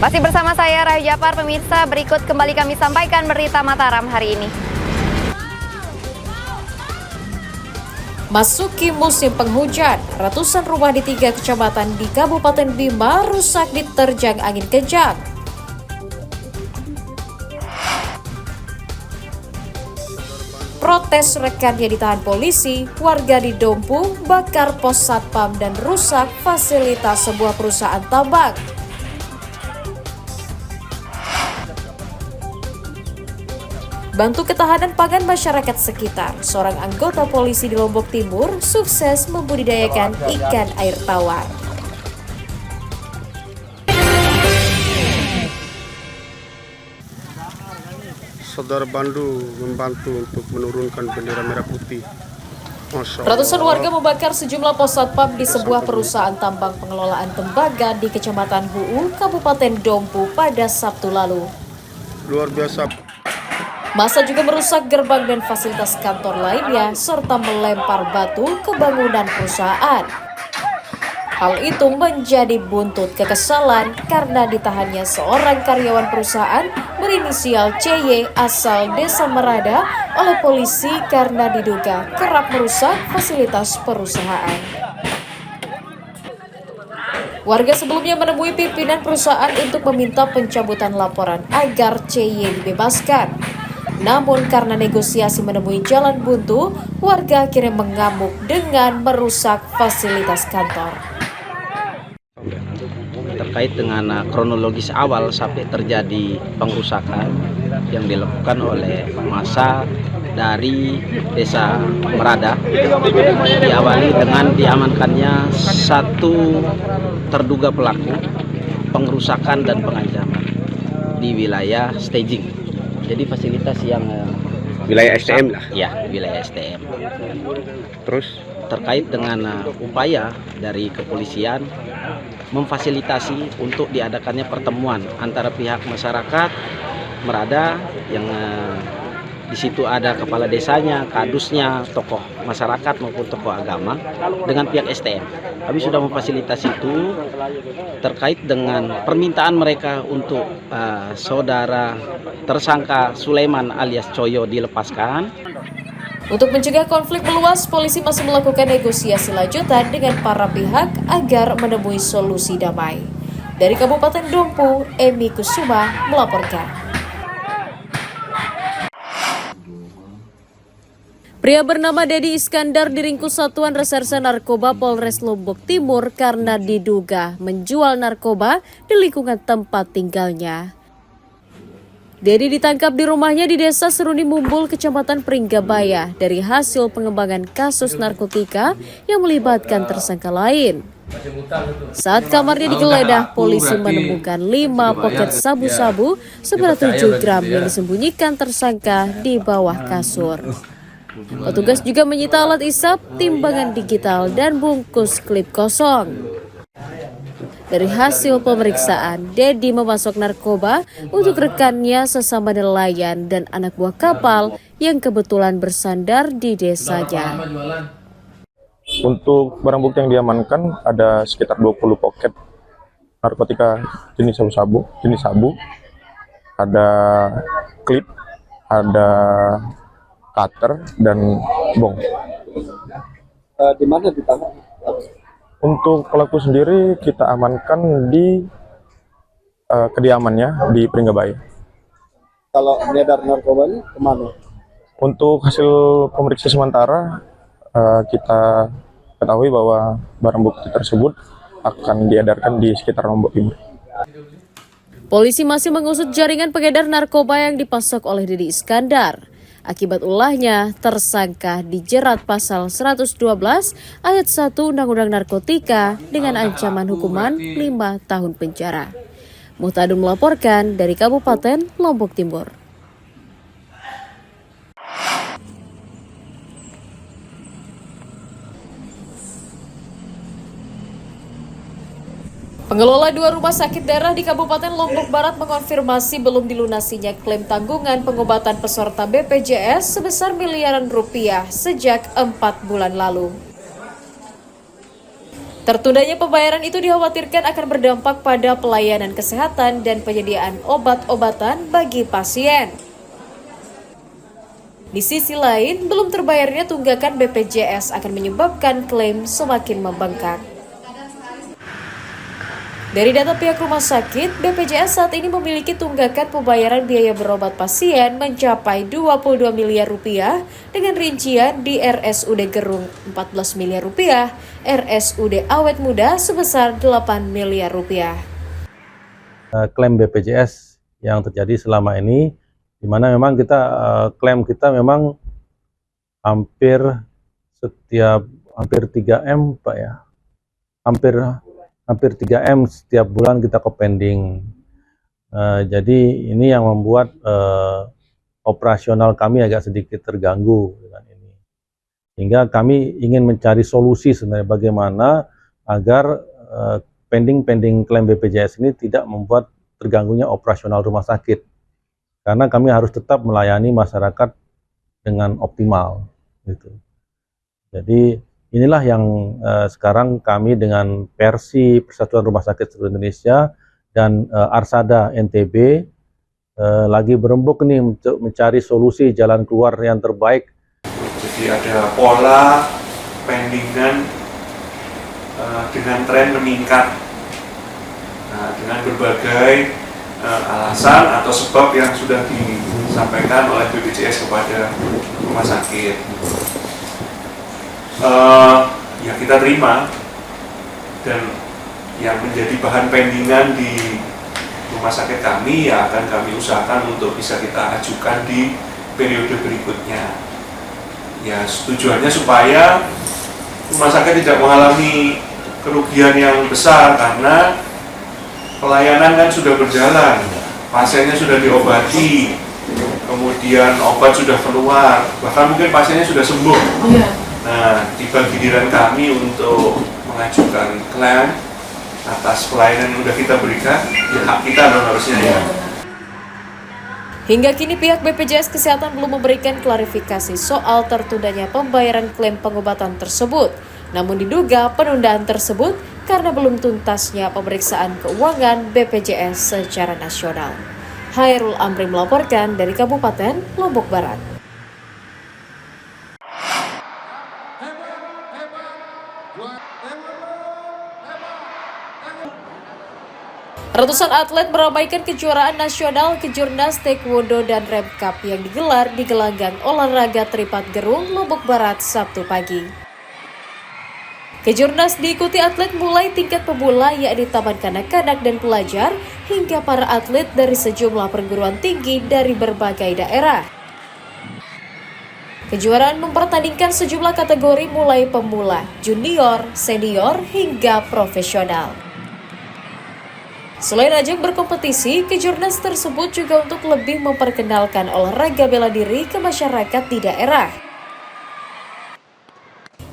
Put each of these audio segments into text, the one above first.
Masih bersama saya Rayu Japar, pemirsa. Berikut kembali kami sampaikan berita Mataram hari ini. Masuki musim penghujan, ratusan rumah di 3 kecamatan di Kabupaten Bima rusak diterjang angin kencang. Protes rekannya ditahan polisi, warga di Dompu bakar pos satpam dan rusak fasilitas sebuah perusahaan tambang. Bantu ketahanan pangan masyarakat sekitar, seorang anggota polisi di Lombok Timur sukses membudidayakan ikan air tawar. Saudara Bandu membantu untuk menurunkan bendera merah putih. Ratusan warga membakar sejumlah pos satpam di sebuah perusahaan tambang pengelolaan tembaga di Kecamatan Huu, Kabupaten Dompu pada Sabtu lalu. Luar biasa. Massa juga merusak gerbang dan fasilitas kantor lainnya serta melempar batu ke bangunan perusahaan. Hal itu menjadi buntut kekesalan karena ditahannya seorang karyawan perusahaan berinisial CY asal Desa Merada oleh polisi karena diduga kerap merusak fasilitas perusahaan. Warga sebelumnya menemui pimpinan perusahaan untuk meminta pencabutan laporan agar CY dibebaskan. Namun karena negosiasi menemui jalan buntu, warga akhirnya mengamuk dengan merusak fasilitas kantor. Terkait dengan kronologis awal sampai terjadi pengrusakan yang dilakukan oleh massa dari Desa Merada, diawali dengan diamankannya satu terduga pelaku pengrusakan dan pengancaman di wilayah staging. Jadi fasilitas yang Wilayah STM lah. Ya, wilayah STM. Terus Terkait dengan upaya dari kepolisian memfasilitasi untuk diadakannya pertemuan antara pihak masyarakat Merada yang di situ ada kepala desanya, kadusnya, tokoh masyarakat maupun tokoh agama dengan pihak STM. Kami sudah memfasilitasi itu terkait dengan permintaan mereka untuk saudara tersangka Sulaiman alias Coyo dilepaskan. Untuk mencegah konflik meluas, polisi masih melakukan negosiasi lanjutan dengan para pihak agar menemui solusi damai. Dari Kabupaten Dompu, Emi Kusuma melaporkan. Pria bernama Dedi Iskandar diringkus Satuan Reserse Narkoba Polres Lombok Timur karena diduga menjual narkoba di lingkungan tempat tinggalnya. Dedi ditangkap di rumahnya di Desa Seruni Mumbul, Kecamatan Pringgabaya dari hasil pengembangan kasus narkotika yang melibatkan tersangka lain. Saat kamarnya digeledah, polisi menemukan 5 poket sabu-sabu seberat 7 gram yang disembunyikan tersangka di bawah kasur. Petugas juga menyita alat isap, timbangan digital, dan bungkus klip kosong. Dari hasil pemeriksaan, Dedi memasok narkoba untuk rekannya sesama nelayan dan anak buah kapal yang kebetulan bersandar di desanya. Untuk barang bukti yang diamankan ada sekitar 20 poket narkotika jenis sabu, ada klip, ada cutter, dan bong. Di mana ditangkap? Untuk pelaku sendiri kita amankan di kediamannya di Pringgabaya. Kalau ngedar narkobanya kemana? Untuk hasil pemeriksaan sementara kita ketahui bahwa barang bukti tersebut akan diedarkan di sekitar Lombok Timur. Polisi masih mengusut jaringan pengedar narkoba yang dipasok oleh Dedi Iskandar. Akibat ulahnya, tersangka dijerat pasal 112 ayat 1 Undang-Undang Narkotika dengan ancaman hukuman 5 tahun penjara. Muhtadun melaporkan dari Kabupaten Lombok Timur. Pengelola 2 rumah sakit daerah di Kabupaten Lombok Barat mengonfirmasi belum dilunasinya klaim tanggungan pengobatan peserta BPJS sebesar miliaran rupiah sejak 4 bulan lalu. Tertundanya pembayaran itu dikhawatirkan akan berdampak pada pelayanan kesehatan dan penyediaan obat-obatan bagi pasien. Di sisi lain, belum terbayarnya tunggakan BPJS akan menyebabkan klaim semakin membengkak. Dari data pihak rumah sakit, BPJS saat ini memiliki tunggakan pembayaran biaya berobat pasien mencapai 22 miliar rupiah dengan rincian di RSUD Gerung 14 miliar rupiah, RSUD Awet Muda sebesar 8 miliar rupiah. Klaim BPJS yang terjadi selama ini, di mana memang klaim kita memang hampir 3M Pak ya, hampir 3M setiap bulan kita ke pending. Jadi ini yang membuat operasional kami agak sedikit terganggu dengan ini. Sehingga kami ingin mencari solusi sebenarnya bagaimana agar pending klaim BPJS ini tidak membuat terganggunya operasional rumah sakit. Karena kami harus tetap melayani masyarakat dengan optimal gitu. Jadi inilah yang sekarang kami dengan Persi Persatuan Rumah Sakit seluruh Indonesia dan Arsada NTB lagi berembuk nih untuk mencari solusi jalan keluar yang terbaik. Jadi ada pola pendingan dengan tren meningkat, dengan berbagai alasan atau sebab yang sudah disampaikan oleh BPJS kepada rumah sakit. Ya kita terima, dan yang menjadi bahan pendingan di rumah sakit kami ya akan kami usahakan untuk bisa kita ajukan di periode berikutnya. Ya tujuannya supaya rumah sakit tidak mengalami kerugian yang besar karena pelayanan kan sudah berjalan, pasiennya sudah diobati, kemudian obat sudah keluar, bahkan mungkin pasiennya sudah sembuh. Nah, tiba giliran kami untuk mengajukan klaim atas pelayanan yang sudah kita berikan, ya hak kita dong harusnya ya. Hingga kini pihak BPJS Kesehatan belum memberikan klarifikasi soal tertundanya pembayaran klaim pengobatan tersebut. Namun diduga penundaan tersebut karena belum tuntasnya pemeriksaan keuangan BPJS secara nasional. Hairul Amri melaporkan dari Kabupaten Lombok Barat. Ratusan atlet meramaikan kejuaraan nasional Kejurnas Taekwondo dan Rem Cup yang digelar di gelanggang olahraga Tripat Gerung, Lombok Barat, Sabtu pagi. Kejurnas diikuti atlet mulai tingkat pemula yakni taman kanak-kanak dan pelajar hingga para atlet dari sejumlah perguruan tinggi dari berbagai daerah. Kejuaraan mempertandingkan sejumlah kategori mulai pemula, junior, senior, hingga profesional. Selain ajang berkompetisi, Kejurnas tersebut juga untuk lebih memperkenalkan olahraga bela diri ke masyarakat di daerah.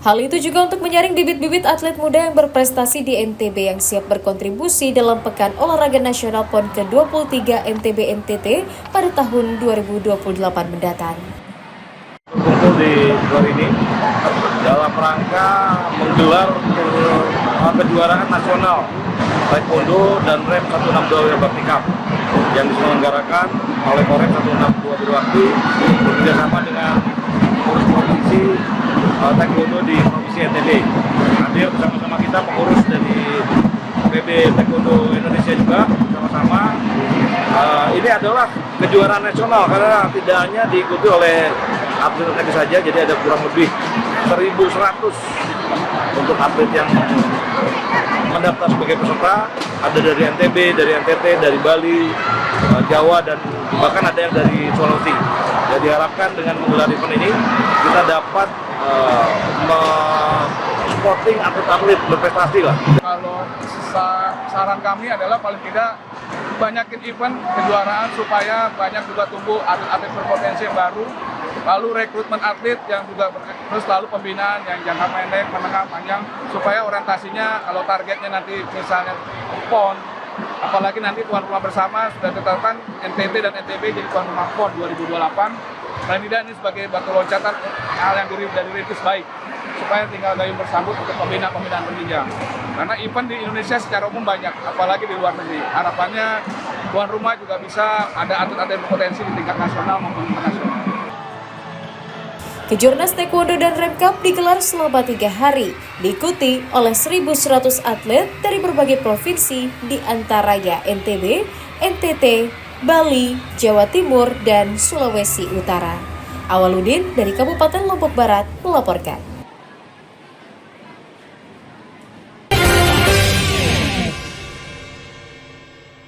Hal itu juga untuk menyaring bibit-bibit atlet muda yang berprestasi di NTB yang siap berkontribusi dalam Pekan Olahraga Nasional PON ke-23 NTB NTT pada tahun 2028 mendatang. Kumpul di luar ini dalam rangka menggelar kejuaraan nasional Taekwondo dan Rem 162 Bakti Cup yang diselenggarakan oleh Korem 162 Bidowakti bekerjasama dengan pengurus provinsi Taekwondo di Provinsi NTB. Hadir bersama-sama kita pengurus dari PB Taekwondo Indonesia juga sama-sama. Ini adalah kejuaraan nasional karena tidak hanya diikuti oleh atlet saja, jadi ada kurang lebih 1.100 untuk atlet yang mendaftar sebagai peserta. Ada dari NTB, dari NTT, dari Bali, Jawa, dan bahkan ada yang dari Sulawesi. Jadi diharapkan dengan menggelar event ini kita dapat supporting atlet-atlet berprestasi lah. Kalau saran kami adalah paling tidak banyakin event kejuaraan supaya banyak juga tumbuh atlet-atlet berpotensi yang baru, lalu rekrutmen atlet yang juga terus lalu pembinaan yang jangka pendek, menengah, panjang, supaya orientasinya kalau targetnya nanti misalnya PON, apalagi nanti tuan rumah bersama sudah ditetapkan NTB dan NTB jadi tuan rumah PON 2028. Paling tidak ini sebagai batu loncatan hal yang dari rintis baik supaya tinggal gayung bersambut untuk pembinaan penunjang. Karena event di Indonesia secara umum banyak, apalagi di luar negeri. Harapannya tuan rumah juga bisa ada atlet-atlet berpotensi di tingkat nasional maupun internasional. Kejurnas Taekwondo dan Rem Cup digelar selama 3 hari, diikuti oleh 1.100 atlet dari berbagai provinsi di antaranya NTB, NTT, Bali, Jawa Timur, dan Sulawesi Utara. Awaludin dari Kabupaten Lombok Barat melaporkan.